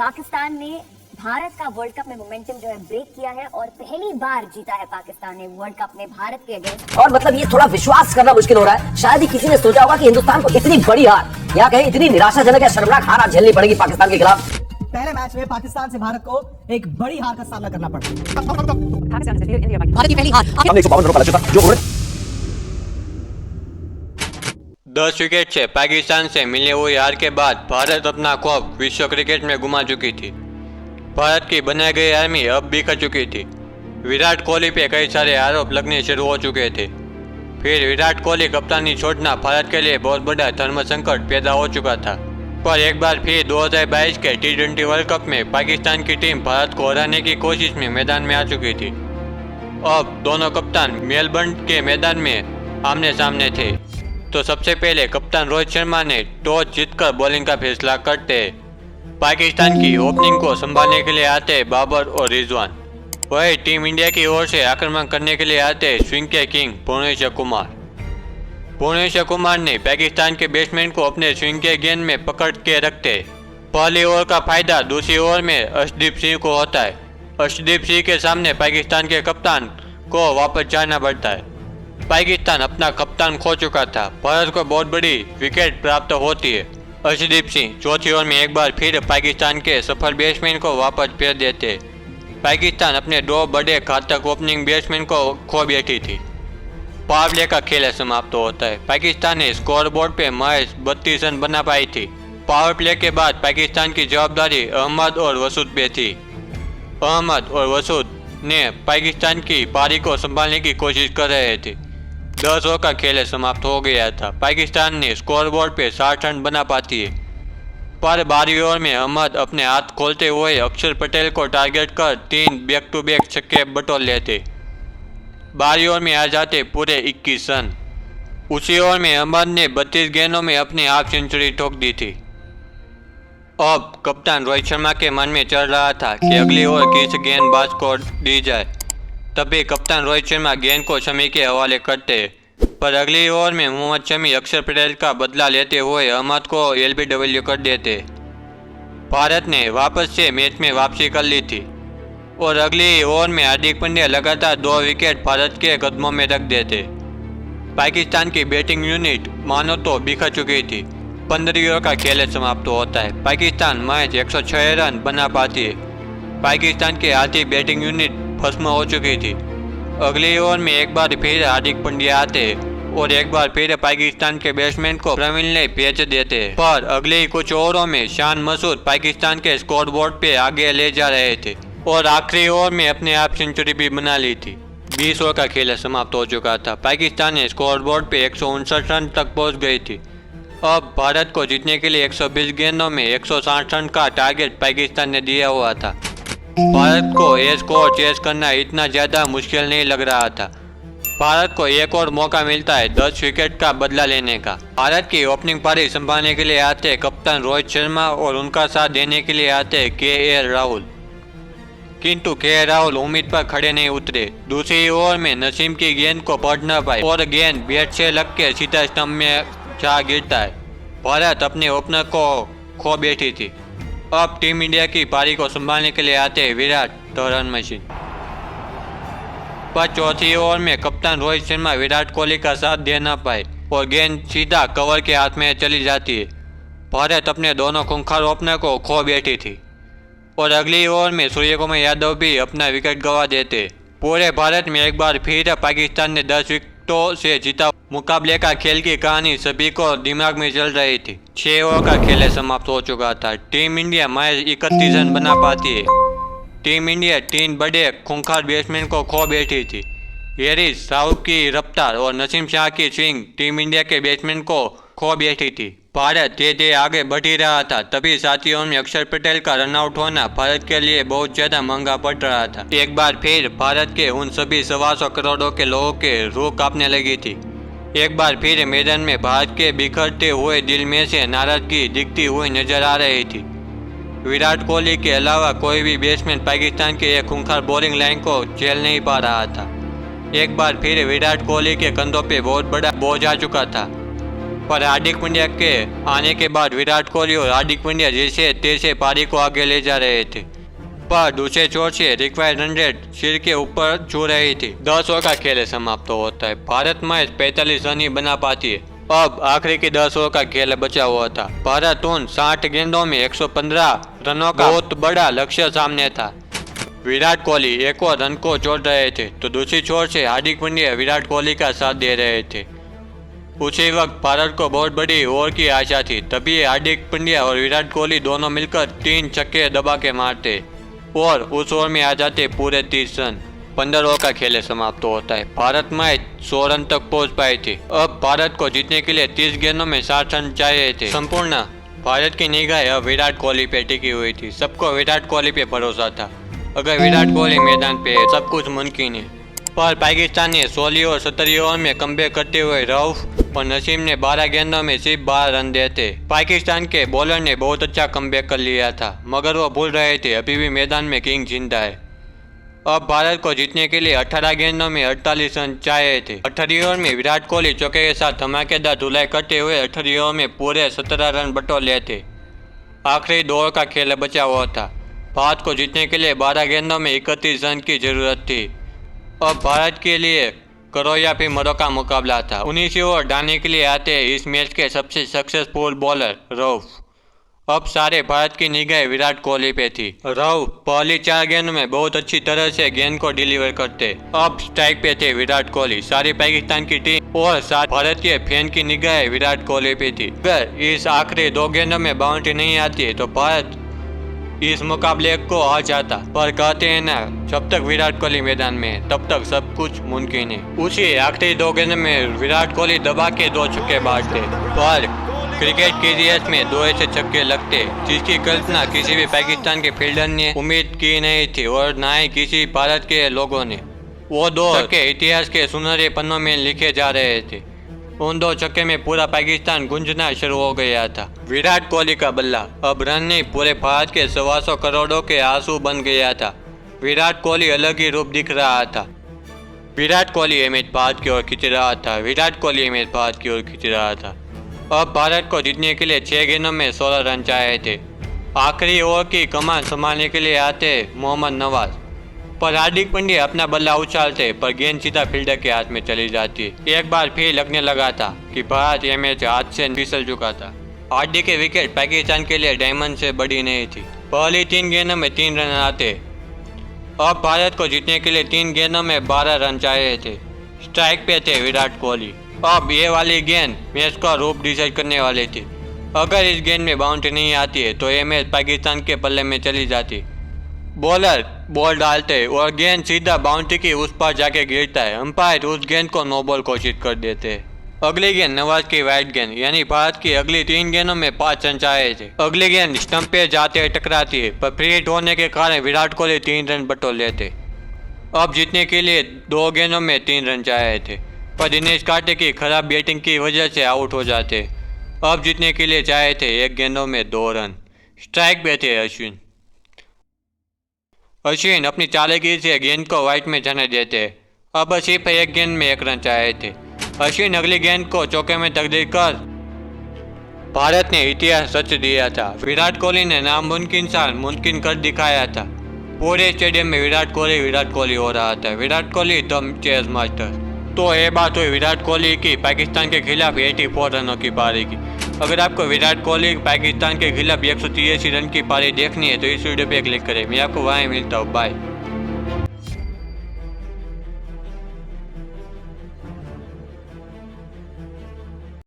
पाकिस्तान ने भारत का world cup में मोमेंटम जो है ब्रेक किया है और पहली बार जीता है पाकिस्तान ने वर्ल्ड कप में भारत के अगेंस्ट। और मतलब ये थोड़ा विश्वास करना मुश्किल हो रहा है। शायद ही किसी ने सोचा होगा कि हिंदुस्तान को इतनी बड़ी हार या कहीं इतनी निराशाजनक या शर्मनाक हार आज झेलनी पड़ेगी पाकिस्तान के खिलाफ। पहले मैच में पाकिस्तान से भारत को एक बड़ी हार का सामना करना पड़ा। भारत की पहली हार। हमने 152 रन का लक्ष्य था जो 10 विकेट से पाकिस्तान से मिली हुई हार के बाद भारत अपना खौफ विश्व क्रिकेट में गुमा चुकी थी। भारत की बनाई गई आर्मी अब बिखर चुकी थी। विराट कोहली पे कई सारे आरोप लगने शुरू हो चुके थे। फिर विराट कोहली कप्तानी छोड़ना भारत के लिए बहुत बड़ा धर्म संकट पैदा हो चुका था। पर एक बार फिर 2022 के T20 वर्ल्ड कप में पाकिस्तान की टीम भारत को हराने की कोशिश में मैदान में आ चुकी थी। अब दोनों कप्तान मेलबर्न के मैदान में आमने सामने थे। तो सबसे पहले कप्तान रोहित शर्मा ने टॉस जीतकर बॉलिंग का फैसला करते पाकिस्तान की ओपनिंग को संभालने के लिए आते बाबर और रिजवान। वही टीम इंडिया की ओर से आक्रमण करने के लिए आते स्विंग के किंग भुवनेश्वर कुमार। भुवनेश्वर कुमार ने पाकिस्तान के बैट्समैन को अपने स्विंग के गेंद में पकड़ के रखते। पहली ओवर का फायदा दूसरी ओवर में अर्शदीप सिंह को होता है। अर्शदीप सिंह के सामने पाकिस्तान के कप्तान को वापस जाना पड़ता है। पाकिस्तान अपना कप्तान खो चुका था। भारत को बहुत बड़ी विकेट प्राप्त होती है। अर्शदीप सिंह चौथी ओवर में एक बार फिर पाकिस्तान के सफल बैट्समैन को वापस भेज देते। पाकिस्तान अपने दो बड़े घातक ओपनिंग बैट्समैन को खो बैठी थी। पावर प्ले का खेल समाप्त होता है। पाकिस्तान ने स्कोरबोर्ड पे महज 32 रन बना पाई थी। पावर प्ले के बाद पाकिस्तान की जवाबदारी अहमद और वसूद पे थी। अहमद और वसूद ने पाकिस्तान की पारी को संभालने की कोशिश कर रहे थे। 10 ओवर का खेल समाप्त हो गया था। पाकिस्तान ने स्कोरबोर्ड पे 60 रन बना पाती है। पर 12वीं ओवर में अहमद अपने हाथ खोलते हुए अक्षर पटेल को टारगेट कर 3 बैक टू बैक छक्के बटोर लेते। 12वीं ओवर में आ जाते पूरे 21 रन। उसी ओवर में अहमद ने 32 गेंदों में अपनी हाफ सेंचुरी ठोक दी थी। अब कप्तान रोहित शर्मा के मन में चल रहा था कि अगली ओवर किस गेंदबाज को दी जाए। तभी कप्तान रोहित शर्मा गेंद को शमी के हवाले करते। पर अगली ओवर में मोहम्मद शमी अक्षर पटेल का बदला लेते हुए अहमद को LBW कर देते। भारत ने वापस से मैच में वापसी कर ली थी और अगली ओवर में हार्दिक पांड्या लगातार 2 विकेट भारत के कदमों में रख देते। पाकिस्तान की बैटिंग यूनिट मानो तो बिखर चुकी थी। 15वीं ओवर का खेल समाप्त होता है। पाकिस्तान महज 106 रन बना पाती है। पाकिस्तान की आधी बैटिंग यूनिट भस्म हो चुकी थी। अगले ओवर में एक बार फिर हार्दिक पांड्या आते और एक बार फिर पाकिस्तान के बैट्समैन को प्रवीण भेज देते। पर अगले कुछ ओवरों में शान मसूद पाकिस्तान के स्कोरबोर्ड पे आगे ले जा रहे थे और आखिरी ओवर में अपने आप सेंचुरी भी बना ली थी। 20 ओवर का खेल समाप्त हो चुका था। पाकिस्तान ने स्कोरबोर्ड पे 159 रन तक पहुंच गई थी। अब भारत को जीतने के लिए 120 गेंदों में 160 रन का टारगेट पाकिस्तान ने दिया हुआ था। भारत को ये स्कोर चेस करना इतना ज़्यादा मुश्किल नहीं लग रहा था। भारत को एक और मौका मिलता है 10 विकेट का बदला लेने का। भारत की ओपनिंग पारी संभालने के लिए आते कप्तान रोहित शर्मा और उनका साथ देने के लिए आते KL राहुल। किंतु KL राहुल उम्मीद पर खड़े नहीं उतरे। दूसरी ओवर में नसीम की गेंद को पढ़ न पाए और गेंद बैट से लग के सीधा स्टंप में जा गिरता है। भारत अपने ओपनर को खो बैठी थी। अब टीम इंडिया की पारी को संभालने के लिए आते विराट द रन मशीन। पर चौथी ओवर में कप्तान रोहित शर्मा विराट कोहली का साथ दे न पाए और गेंद सीधा कवर के हाथ में चली जाती है। भारत अपने दोनों खूंखार ओपनर को खो बैठी थी और अगली ओवर में सूर्यकुमार यादव भी अपना विकेट गंवा देते। पूरे भारत में एक बार फिर पाकिस्तान ने 10 विकेटों से जीता। मुकाबले का खेल की कहानी सभी को दिमाग में चल रही थी। 6 ओवर का खेल समाप्त हो चुका था। टीम इंडिया महज 31 रन बना पाती है। टीम इंडिया 3 बड़े खूंखार बैट्समैन को खो बैठी थी। हैरिस राउफ की रफ्तार और नसीम शाह की स्विंग टीम इंडिया के बैट्समैन को खो बैठी थी। भारत तेज आगे बढ़ ही रहा था। तभी साथी ओवर में अक्षर पटेल का रनआउट होना भारत के लिए बहुत ज्यादा महंगा पड़ रहा था। एक बार फिर भारत के उन सभी 125 करोड़ों के लोगों के रूह कांपने लगी थी। एक बार फिर मैदान में भारत के बिखरते हुए दिल में से नाराजगी दिखती हुई नजर आ रही थी। विराट कोहली के अलावा कोई भी बैट्समैन पाकिस्तान के एक खूंखार बॉलिंग लाइन को झेल नहीं पा रहा था। एक बार फिर विराट कोहली के कंधों पे बहुत बड़ा बोझ आ चुका था। पर हार्दिक पांड्या के आने के बाद विराट कोहली और हार्दिक पांड्या जैसे तैसे पारी को आगे ले जा रहे थे, पर दूसरे छोर से रिक्वायर्ड 100 सिर के ऊपर छू रही थी। 10 ओवर का खेल समाप्त होता है। भारत मैच 45 रन ही बना पाती है। अब आखिरी की 10 ओवर का खेल बचा हुआ था। भारत उन 60 गेंदों में 115 रनों का बहुत बड़ा लक्ष्य सामने था। विराट कोहली एक और रन को जोड़ रहे थे तो दूसरी छोर से हार्दिक पांड्या विराट कोहली का साथ दे रहे थे। उसी वक्त भारत को बहुत बड़ी ओवर की आशा थी, तभी हार्दिक पांड्या और विराट कोहली दोनों मिलकर 3 छक्के दबा के मारते और उस ओवर में आ जाते पूरे 30 रन। 15 ओवर का खेल समाप्त होता है। भारत मैच 100 रन तक पहुंच पाई थी। अब भारत को जीतने के लिए 30 गेंदों में 60 रन चाहिए थे। संपूर्ण भारत की निगाह अब विराट कोहली पे टिकी हुई थी। सबको विराट कोहली पे भरोसा था। अगर विराट कोहली मैदान पे सब कुछ मुमकिन है। पर पाकिस्तान ने 16 और 17 ओवर में कमबैक करते हुए रऊफ और नसीम ने 12 गेंदों में सिर्फ 12 रन देते। पाकिस्तान के बॉलर ने बहुत अच्छा कमबैक कर लिया था, मगर वो भूल रहे थे अभी भी मैदान में किंग जिंदा है। अब भारत को जीतने के लिए 18 गेंदों में 48 रन चाहिए थे। 18 ओवर में विराट कोहली चौके के साथ धमाकेदार धुलाई करते हुए 18 ओवर में पूरे 17 रन बटोर लेते। आखिरी 2 ओवर का खेल बचा हुआ था। भारत को जीतने के लिए 12 गेंदों में 31 रन की जरूरत थी। अब भारत के लिए करो या फिर मरो का मुकाबला था। 19 ओवर डालने के लिए आते इस मैच के सबसे सक्सेसफुल बॉलर रऊफ। अब सारे भारत की निगाह विराट कोहली पे थी। रऊफ पहली 4 गेंदों में बहुत अच्छी तरह से गेंद को डिलीवर करते। अब स्ट्राइक पे थे विराट कोहली। सारी पाकिस्तान की टीम और सारे भारतीय फैन की निगाह विराट कोहली पे थी। अगर इस आखिरी 2 गेंदों में बाउंड्री नहीं आती है तो भारत इस मुकाबले को हार जाता। पर कहते हैं ना, जब तक विराट कोहली मैदान में है तब तक सब कुछ मुमकिन है। उसी आखिरी 2 गेंदों में विराट कोहली दबा के 2 छक्के मारते। पर क्रिकेट के इतिहास में 2 ऐसे छक्के लगते जिसकी कल्पना किसी भी पाकिस्तान के फील्डर ने उम्मीद की नहीं थी और ना ही किसी भारत के लोगों ने। वो 2 छक्के इतिहास के सुनहरे पन्नों में लिखे जा रहे थे। उन 2 छक्के में पूरा पाकिस्तान गूंजना शुरू हो गया था। विराट कोहली का बल्ला अब रन नहीं पूरे भारत के 125 करोड़ों के आंसू बन गया था। विराट कोहली अलग ही रूप दिख रहा था। विराट कोहली ये मैच भारत की ओर खींच रहा था। विराट कोहली ये मैच भारत की ओर खींच रहा था। अब भारत को जीतने के लिए 6 गेंदों में 16 रन चाहिए थे। आखिरी ओवर की कमान संभालने के लिए आते मोहम्मद नवाज। पर हार्दिक पांड्या अपना बल्ला उछालते पर गेंद सीधा फील्डर के हाथ में चली जाती। एक बार फिर लगने लगा था कि भारत ये मैच हाथ से फिसल चुका था। हार्दिक की विकेट पाकिस्तान के लिए डायमंड से बड़ी नहीं थी। पहली 3 गेंदों में 3 रन आते। अब भारत को जीतने के लिए 3 गेंदों में 12 रन चाहिए थे। स्ट्राइक पे थे विराट कोहली। अब ये वाली गेंद मैच का रूप डिसाइड करने वाली थी। अगर इस गेंद में बाउंड्री नहीं आती है तो ये मैच पाकिस्तान के पल्ले में चली जाती। बॉलर बॉल डालते और गेंद सीधा बाउंड्री की उस पार जाके गिरता है। अंपायर उस गेंद को नो बॉल घोषित कर देते हैं। अगली गेंद नवाज की वाइड गेंद, यानी भारत की अगली 3 गेंदों में 5 रन चाहिए थे। अगली गेंद स्टंप पे जाते टकराती है, पर फ्री हिट होने के कारण विराट कोहली 3 रन बटोर लेते। अब जीतने के लिए 2 गेंदों में 3 रन चाहिए थे, पर दिनेश कार्तिक की खराब बैटिंग की वजह से आउट हो जाते। अब जीतने के लिए चाहिए थे 1 गेंदों में 2 रन। स्ट्राइक पे थे अश्विन। अश्विन अपनी चालाकी से गेंद को वाइड में जाने देते। अब सिर्फ 1 गेंद में 1 रन चाहिए थे। अश्विन अगली गेंद को चौके में तकदीर कर भारत ने इतिहास रच दिया था। विराट कोहली ने नामुमकिन सा मुमकिन कर दिखाया था। पूरे स्टेडियम में विराट कोहली हो रहा था। Virat Kohli the chase master. तो ये बात हुई विराट कोहली की पाकिस्तान के खिलाफ 84 रनों की पारी की। अगर आपको विराट कोहली पाकिस्तान के खिलाफ 183 रन की पारी देखनी है तो इस वीडियो पे क्लिक करें। मैं आपको वहीं मिलता हूँ। बाय।